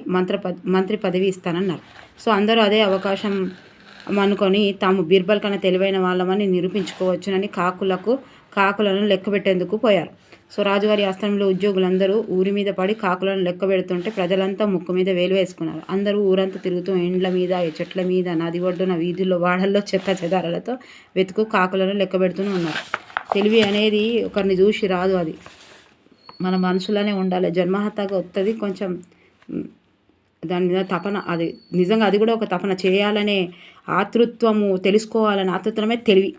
మంత్రి పదవి ఇస్తానన్నారు. సో అందరూ అదే అవకాశం అనుకొని తాము బీర్బల్ కన్నా తెలివైన వాళ్ళమని నిరూపించుకోవచ్చునని కాకులను లెక్కబెట్టేందుకు పోయారు. సో రాజుగారి ఆస్థానంలో ఉద్యోగులందరూ ఊరి మీద పడి కాకులను లెక్క పెడుతుంటే ప్రజలంతా ముక్కు మీద వేలు వేసుకున్నారు. అందరూ ఊరంతా తిరుగుతూ ఇండ్ల మీద, చెట్ల మీద, నది ఒడ్డున, వీధుల్లో, వాడల్లో చెత్త చెదారాలతో వెతుకు కాకులను లెక్క పెడుతూనే ఉన్నారు. తెలివి అనేది ఒకరిని చూసి రాదు, అది మన మనసులోనే ఉండాలి. జన్మహత్యాగా వస్తుంది. కొంచెం దాని మీద తపన, అది నిజంగా అది కూడా ఒక తపన చేయాలనే ఆతృత్వము, తెలుసుకోవాలనే ఆతృత్వమే తెలివి.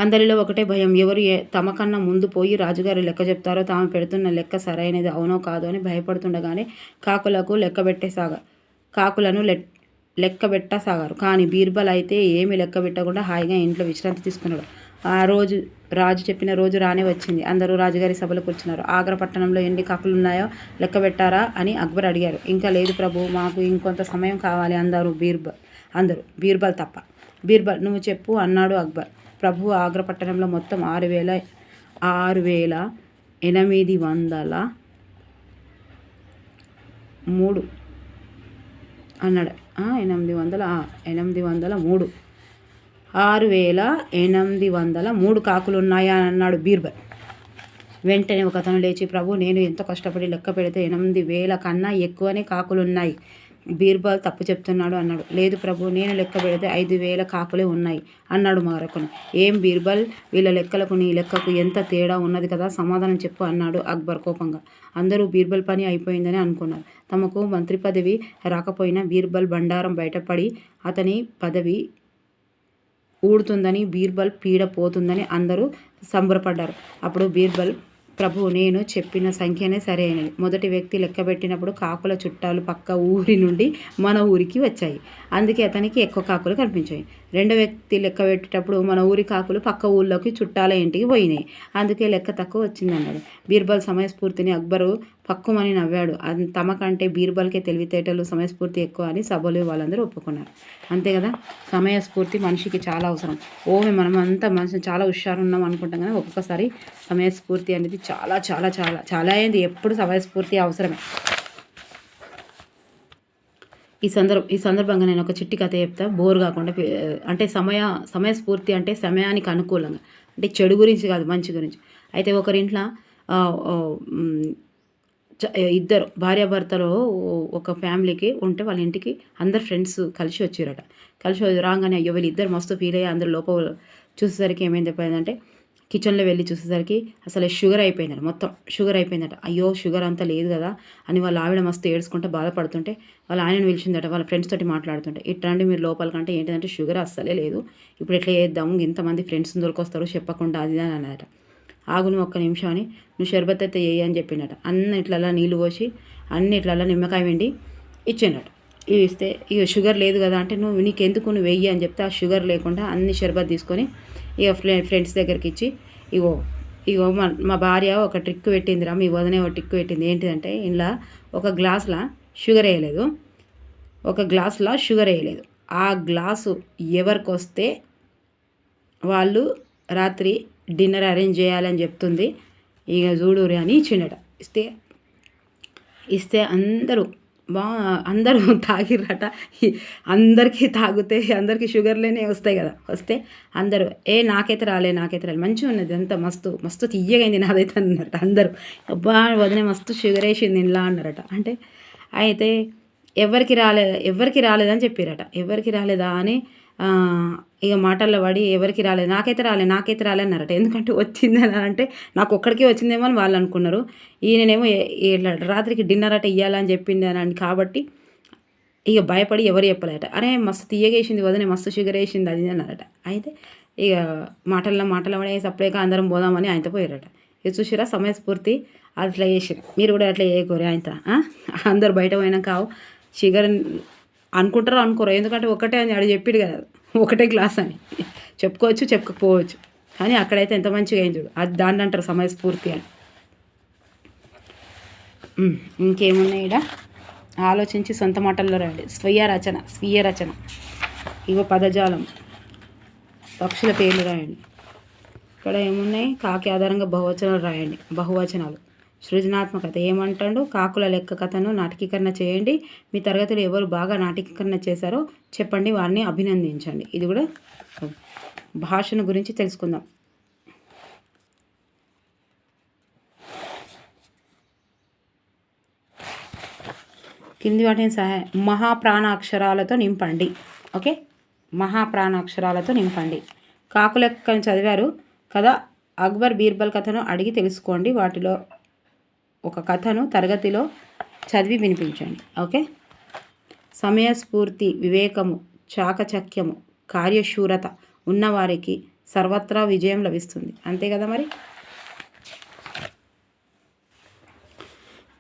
అందరిలో ఒకటే భయం. ఎవరు తమకన్నా ముందు పోయి రాజుగారి లెక్క చెప్తారో, తాము పెడుతున్న లెక్క సరైనది అవునో కాదో అని భయపడుతుండగానే కాకులను లెక్క పెట్టసాగారు. కానీ బీర్బల్ అయితే ఏమి లెక్క పెట్టకుండా హాయిగా ఇంట్లో విశ్రాంతి తీసుకున్నాడు. ఆ రోజు రాజు చెప్పిన రోజు రానే వచ్చింది. అందరూ రాజుగారి సభలో కూర్చున్నారు. ఆగ్రా పట్టణంలో ఎన్ని కాకులు ఉన్నాయో లెక్క పెట్టారా అని అక్బర్ అడిగారు. ఇంకా లేదు ప్రభు, మాకు ఇంకొంత సమయం కావాలి అందరూ బీర్బల్ తప్ప. బీర్బల్ నువ్వు చెప్పు అన్నాడు అక్బర్. ప్రభు, ఆగ్రా పట్టణంలో మొత్తం 6,803 అన్నాడు. 803 6,803 కాకులు ఉన్నాయా అన్నాడు బీర్బల్. వెంటనే ఒక అతను లేచి, ప్రభు నేను ఎంతో కష్టపడి లెక్క పెడితే 8,000 కన్నా ఎక్కువనే కాకులున్నాయి. బీర్బల్ తప్పు చెప్తున్నాడు అన్నాడు. లేదు ప్రభు, నేను లెక్క పెడితే 5,000 కాకులే ఉన్నాయి అన్నాడు మరొకను. ఏం బీర్బల్, వీళ్ళ లెక్కలకు నీ లెక్కకు ఎంత తేడా ఉన్నది కదా, సమాధానం చెప్పు అన్నాడు అక్బర్ కోపంగా. అందరూ బీర్బల్ పని అయిపోయిందని అనుకున్నారు. తమకు మంత్రి పదవి రాకపోయినా బీర్బల్ బండారం బయటపడి అతని పదవి ఊడుతుందని, బీర్బల్ పీడ పోతుందని అందరూ సంబరపడ్డారు. అప్పుడు బీర్బల్, ప్రభు నేను చెప్పిన సంఖ్యనే సరైనది. మొదటి వ్యక్తి లెక్కబెట్టినప్పుడు కాకుల చుట్టాలు పక్క ఊరి నుండి మన ఊరికి వచ్చాయి. అందుకే అతనికి ఎక్కువ కాకులు కనిపించాయి. రెండో వ్యక్తి లెక్క పెట్టేటప్పుడు మన ఊరి కాకులు పక్క ఊళ్ళోకి చుట్టాల ఇంటికి పోయినాయి, అందుకే లెక్క తక్కువ వచ్చిందన్నాడు. బీర్బల్ సమయస్ఫూర్తిని అక్బరు పక్కుమని నవ్వాడు. తమకంటే బీర్బల్కే తెలివితేటలు సమయస్ఫూర్తి ఎక్కువ అని సభలు వాళ్ళందరూ ఒప్పుకున్నారు. అంతే కదా, సమయస్ఫూర్తి మనిషికి చాలా అవసరం. మనం అంతా మనిషి చాలా హుషారు ఉన్నాం అనుకుంటాం కదా, ఒక్కొక్కసారి సమయస్ఫూర్తి అనేది చాలా చాలా చాలా చాలా అయింది. ఎప్పుడు సమయస్ఫూర్తి అవసరమే. ఈ సందర్భంగా నేను ఒక చిట్టి కథ చెప్తా, బోర్ కాకుండా. అంటే సమయస్ఫూర్తి అంటే సమయానికి అనుకూలంగా, అంటే చెడు గురించి కాదు, మంచి గురించి. అయితే ఒకరింట్లో ఇద్దరు భార్యాభర్తలు ఒక ఫ్యామిలీకి ఉంటే వాళ్ళ ఇంటికి అందరు ఫ్రెండ్స్ కలిసి వచ్చారట. రాగానే అయ్యో వీళ్ళిద్దరు మస్తు ఫీల్ అయ్యి అందరు లోపల చూసేసరికి ఏమైంది అయిపోయిందంటే, కిచెన్లో వెళ్ళి చూసేసరికి అసలు షుగర్ అయిపోయిందట, మొత్తం షుగర్ అయిపోయిందట. అయ్యో షుగర్ అంతా లేదు కదా అని వాళ్ళ ఆవిడ మస్తు ఏడ్చుకుంటే బాధపడుతుంటే వాళ్ళ ఆయనను పిలిచిందట. వాళ్ళ ఫ్రెండ్స్ తోటి మాట్లాడుతుంటే, ఇట్లాంటి మీరు లోపలికంటే ఏంటంటే షుగర్ అస్సలే లేదు, ఇప్పుడు ఎట్లా చేద్దాము, ఇంతమంది ఫ్రెండ్స్ దొరికొస్తారు చెప్పకుండా అది అని అన్నదట. ఆగును ఒక్క నిమిషం అని, నువ్వు షర్బత్ అయితే చేయి అని చెప్పిండట. అన్నిట్లలా నీళ్ళు పోసి అన్నిట్లలా నిమ్మకాయ వెండి ఇచ్చిండట. ఇవి ఇస్తే ఇక షుగర్ లేదు కదా అంటే, నీకెందుకు నువ్వు వెయ్యి అని చెప్తే ఆ షుగర్ లేకుండా అన్ని షర్బత్ తీసుకొని ఇక ఫ్రెండ్స్ దగ్గరికి ఇచ్చి, ఇగో మా భార్య ఒక ట్రిక్ పెట్టిందిరా, మీ వదనే ఒక ట్రిక్ పెట్టింది. ఏంటిదంటే, ఇలా ఒక గ్లాసులో షుగర్ వేయలేదు, ఆ గ్లాసు ఎవరికి వస్తే వాళ్ళు రాత్రి డిన్నర్ అరేంజ్ చేయాలని చెప్తుంది, ఇక చూడురి అని ఇచ్చిండట. ఇస్తే అందరూ తాగిర్రట. అందరికీ తాగితే అందరికీ షుగర్ లేనే వస్తాయి కదా, వస్తే అందరూ నాకైతే రాలే మంచిగా ఉన్నది, అంతా మస్తు తీయగైంది నాదైతే అన్నారట. అందరూ అబ్బా వదిలే మస్తు షుగర్ వేసింది ఇలా అన్నారట. అంటే అయితే ఎవరికి రాలేదని చెప్పారట. ఎవరికి రాలేదా అని ఇక మాటల్లో పడి ఎవరికి రాలేదు, నాకైతే రాలే అన్నారట. ఎందుకంటే వచ్చిందని అంటే నాకు ఒక్కడికే వచ్చిందేమో అని వాళ్ళు అనుకున్నారు. ఈయననేమో రాత్రికి డిన్నర్ అట ఇవ్వాలని చెప్పింది అని కాబట్టి ఇక భయపడి ఎవరు చెప్పలేట. అరే మస్తు తీయగేసింది వదిలే, మస్తు షుగర్ వేసింది అది అన్నారట. అయితే ఇక మాటల్లో పడే సపరేట్గా అందరం పోదామని ఆయనతో పోయారట. ఇక చూసిరా సమయస్ఫూర్తి అట్లా చేసిరు. మీరు కూడా అట్లా చేయకూరు. ఆయనతో అందరు బయట పోయినాక షుగర్ అనుకుంటారో అనుకోరు, ఎందుకంటే ఒకటే అని ఆడు చెప్పాడు కదా, ఒకటే గ్లాస్ అని చెప్పుకోవచ్చు చెప్పకపోవచ్చు, కానీ అక్కడైతే ఎంత మంచిగా అయింది చూడు, అది దాన్ని అంటారు సమయస్ఫూర్తి అని. ఇంకేమున్నాయి ఇక్కడ ఆలోచించి సొంత మాటల్లో రాయండి. స్వీయ రచన ఇగో పదజాలం, పక్షుల పేర్లు రాయండి. ఇక్కడ ఏమున్నాయి, కాకి ఆధారంగా బహువచనాలు రాయండి. బహువచనాలు. సృజనాత్మకత ఏమంటాడు, కాకుల లెక్క కథను నాటకీకరణ చేయండి. మీ తరగతిలో ఎవరు బాగా నాటకీకరణ చేశారో చెప్పండి, వారిని అభినందించండి. ఇది కూడా భాషను గురించి తెలుసుకుందాం. కింది వాటిని మహాప్రాణాక్షరాలతో నింపండి. ఓకే, మహాప్రాణాక్షరాలతో నింపండి. కాకు లెక్కను చదివారు కదా, అక్బర్ బీర్బల్ కథను అడిగి తెలుసుకోండి. వాటిలో ఒక కథను తరగతిలో చదివి వినిపించండి. ఓకే, సమయస్ఫూర్తి, వివేకము, చాకచక్యము, కార్యశూరత ఉన్నవారికి సర్వత్రా విజయం లభిస్తుంది. అంతే కదా మరి.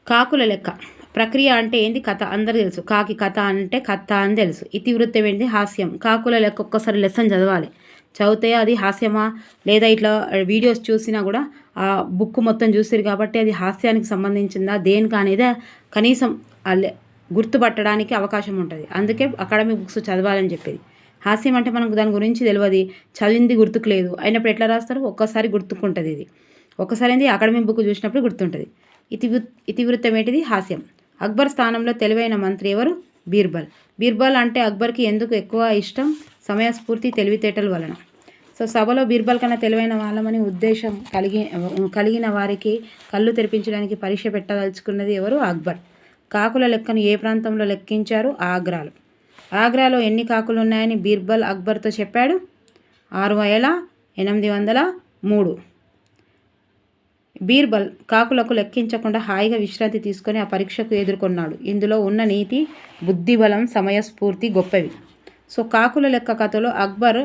కాకుల లెక్క ప్రక్రియ అంటే ఏంటి, కథ అందరికీ తెలుసు. కాకి కథ అంటే కథ అని తెలుసు. ఇతివృత్తం ఏంటి, హాస్యం. కాకుల లెక్క ఒక్కసారి లెసన్ చదివితే అది హాస్యమా లేదా ఇట్లా వీడియోస్ చూసినా కూడా ఆ బుక్ మొత్తం చూసారు కాబట్టి అది హాస్యానికి సంబంధించిందా దేనికి అనేది కనీసం గుర్తుపట్టడానికి అవకాశం ఉంటుంది. అందుకే అకాడమిక్ బుక్స్ చదవాలని చెప్పేది. హాస్యం అంటే మనకు దాని గురించి తెలియదు, చదివింది గుర్తుకు లేదు అయినప్పుడు ఎట్లా రాస్తారు, ఒక్కసారి గుర్తుకుంటుంది. ఇది ఒక్కసారి ఏంది అకాడమిక్ బుక్ చూసినప్పుడు గుర్తుంటుంది. ఇతివృత్తం ఏంటిది, హాస్యం. అక్బర్ స్థానంలో తెలివైన మంత్రి ఎవరు, బీర్బల్ అంటే అక్బర్కి ఎందుకు ఎక్కువ ఇష్టం, సమయస్ఫూర్తి, తెలివితేటల వలన. సో సభలో బీర్బల్ కన్నా తెలివైన వాళ్ళమని ఉద్దేశం కలిగిన వారికి కళ్ళు తెరిపించడానికి పరీక్ష పెట్టదలుచుకున్నది ఎవరు, అక్బర్. కాకుల లెక్కను ఏ ప్రాంతంలో లెక్కించారు, ఆగ్రాలో ఎన్ని కాకులు ఉన్నాయని బీర్బల్ అక్బర్తో చెప్పాడు, 6803. బీర్బల్ కాకులకు లెక్కించకుండా హాయిగా విశ్రాంతి తీసుకొని ఆ పరీక్షకు ఎదుర్కొన్నాడు. ఇందులో ఉన్న నీతి, బుద్ధిబలం, సమయస్ఫూర్తి గొప్పవి. సో కాకుల లెక్క కథలో అక్బర్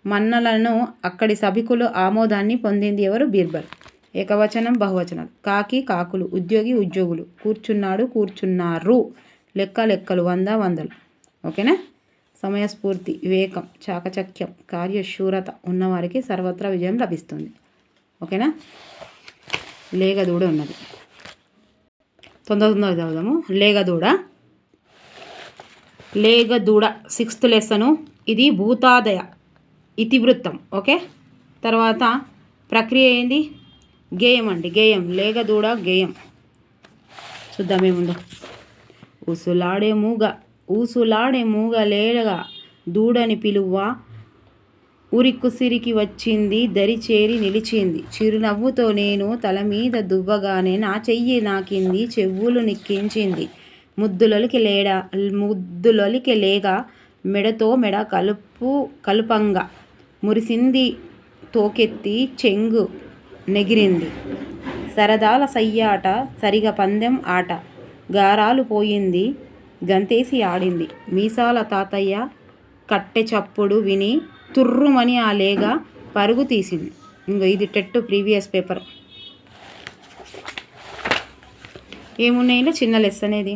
మన్నలను అక్కడి సభికులు ఆమోదాన్ని పొందింది ఎవరు, బీర్బల్. ఏకవచనం, బహువచనాలు. కాకి, కాకులు. ఉద్యోగి, ఉద్యోగులు. కూర్చున్నాడు, కూర్చున్నారు. లెక్కలు, 100, 100. ఓకేనా. సమయస్ఫూర్తి, వివేకం, చాకచక్యం, కార్యశూరత ఉన్నవారికి సర్వత్రా విజయం లభిస్తుంది. ఓకేనా. లేగదూడ ఉన్నది. తొందరగా చదువుదాము. లేగదూడ 6th లెసను. ఇది భూతాదయ ఇతివృత్తం. ఓకే. తర్వాత ప్రక్రియ ఏంది? గేయం అండి. గేయం. లేగదూడ గేయం చూద్దాం ఏముందో. ఊసులాడే మూగ లేగ దూడని పిలువ ఉరికుసిరికి వచ్చింది, దరి చేరి నిలిచింది. చిరునవ్వుతో నేను తల మీద దువ్వగానే నా చెయ్యి నాకింది, చెవులు నిక్కించింది. ముద్దులొలికి లేగ మెడతో మెడ కలుపంగా మురిసింది, తోకెత్తి చెంగు నెగిరింది. సరదాల సయ్యాట, సరిగా పందెం ఆట, గారాలు పోయింది, గంతేసి ఆడింది. మీసాల తాతయ్య కట్టె చప్పుడు విని తుర్రుమని ఆ లేగ పరుగు తీసింది. ఇది టెట్ ప్రీవియస్ పేపర్. ఏమున్నాయిలో చిన్న లెసన్ ఇది.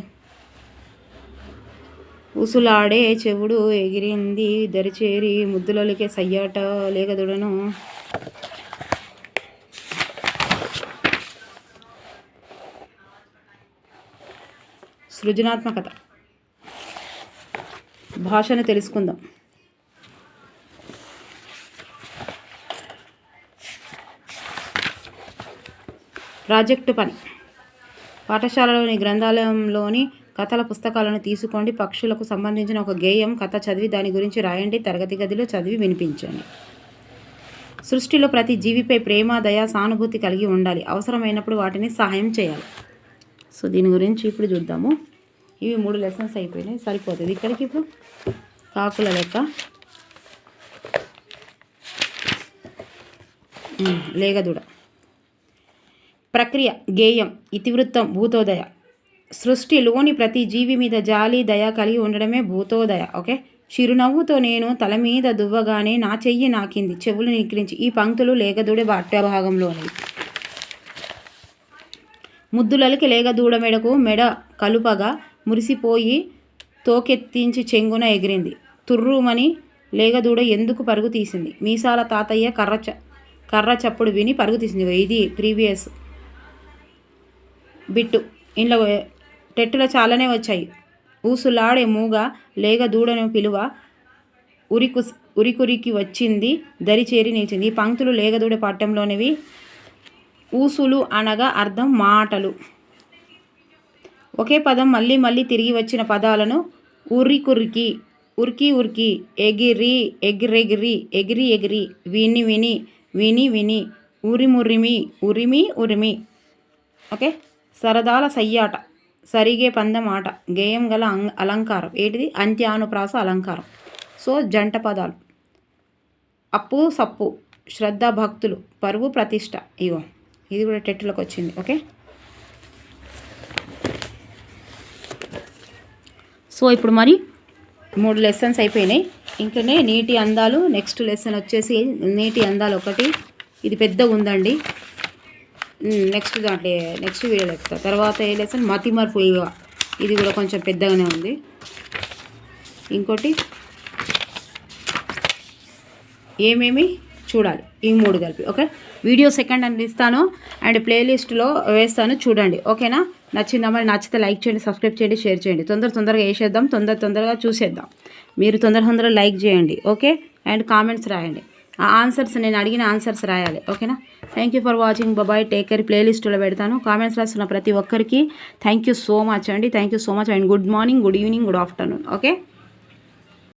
ఊసులాడే చెవుడు ఎగిరింది, దరిచేరి ముద్దులొలికే సయ్యాట లేగదూడను. సృజనాత్మకత. భాషను తెలుసుకుందాం. ప్రాజెక్టు పని. పాఠశాలలోని గ్రంథాలయంలోని కథల పుస్తకాలను తీసుకోండి. పక్షులకు సంబంధించిన ఒక గేయం కథ చదివి దాని గురించి రాయండి. తరగతి గదిలో చదివి వినిపించండి. సృష్టిలో ప్రతి జీవిపై ప్రేమ, దయ, సానుభూతి కలిగి ఉండాలి. అవసరమైనప్పుడు వాటిని సహాయం చేయాలి. సో దీని గురించి ఇప్పుడు చూద్దాము. ఇవి 3 లెసన్స్ అయిపోయినాయి, సరిపోతుంది ఇక్కడికి. ఇప్పుడు కాకుల లెక్క. లేగదూడ. ప్రక్రియ గేయం, ఇతివృత్తం భూతోదయ. సృష్టిలోని ప్రతి జీవి మీద జాలి, దయ కలిగి ఉండడమే భూతోదయ. ఓకే. చిరునవ్వుతో నేను తల మీద దువ్వగానే నా చెయ్యి నాకింది, చెవులు నిక్కిరించి. ఈ పంక్తులు లేగదూడ పాఠ్యభాగంలోనివి. ముద్దులకి లేగదూడ మెడకు మెడ కలుపగా మురిసిపోయి తోకెత్తించి చెంగున ఎగిరింది. తుర్రుమని లేగదూడ ఎందుకు పరుగు తీసింది. మీసాల తాతయ్య కర్ర చప్పుడు విని పరుగు తీసింది. ఇది ప్రీవియస్ బిట్టు. ఇంట్లో టెట్టులో చాలానే వచ్చాయి. ఊసులాడే మూగ లేగదూడను పిలువ ఉరికురికి వచ్చింది, దరి చేరి నిలిచింది. ఈ పంక్తులు లేగదూడ పాఠ్యంలోనివి. ఊసులు అనగా అర్థం మాటలు. ఒకే పదం మళ్ళీ మళ్ళీ తిరిగి వచ్చిన పదాలను ఉరికి ఉరికి, ఎగిరి ఎగిరెగిరి, ఎగిరి ఎగిరి, విని విని, విని విని, ఉరిమురిమి, ఉరిమి ఉరిమి. ఓకే. సరదాల సయ్యాట, సరిగే పందెం ఆట, గేయం గల అలంకారం. ఏంటిది? అంత్యానుప్రాస అలంకారం. సో జంట పదాలు. అప్పు సప్పు, శ్రద్ధ భక్తులు, పరువు ప్రతిష్ట. ఇగో ఇది కూడా టెట్లోకి వచ్చింది. ఓకే. సో ఇప్పుడు మరి 3 లెసన్స్ అయిపోయినాయి. ఇంకనే నీటి అందాలు. నెక్స్ట్ లెసన్ వచ్చేసి నీటి అందాలు 1. ఇది పెద్దగా ఉందండి. నెక్స్ట్ వీడియోలో చెప్తా. తర్వాత ఏ లెసన్? మతిమరుపు. ఇది కూడా కొంచెం పెద్దగానే ఉంది. ఇంకోటి ఏమేమి చూడాలి, ఈ 3 కలిపి. ఓకే. వీడియో సెకండ్ అని ఇస్తాను అండ్ ప్లేలిస్ట్లో వేస్తాను, చూడండి. ఓకేనా. నచ్చిందా? మరి నచ్చితే లైక్ చేయండి, సబ్స్క్రైబ్ చేయండి, షేర్ చేయండి. తొందరగా వేసేద్దాం, తొందరగా చూసేద్దాం. మీరు తొందరగా లైక్ చేయండి. ఓకే. అండ్ కామెంట్స్ రాయండి. ఆ ఆన్సర్స్, నేను అడిగిన ఆన్సర్స్ రాయాలి. ఓకేనా. Thank you for watching. Bye. Take care. ప్లేలిస్ట్లో పెడతాను. కామెంట్స్ రాస్తున్న ప్రతి ఒక్కరికి థ్యాంక్ యూ సో మచ్ అండి. Thank you so much and good morning, good evening, good afternoon. Okay.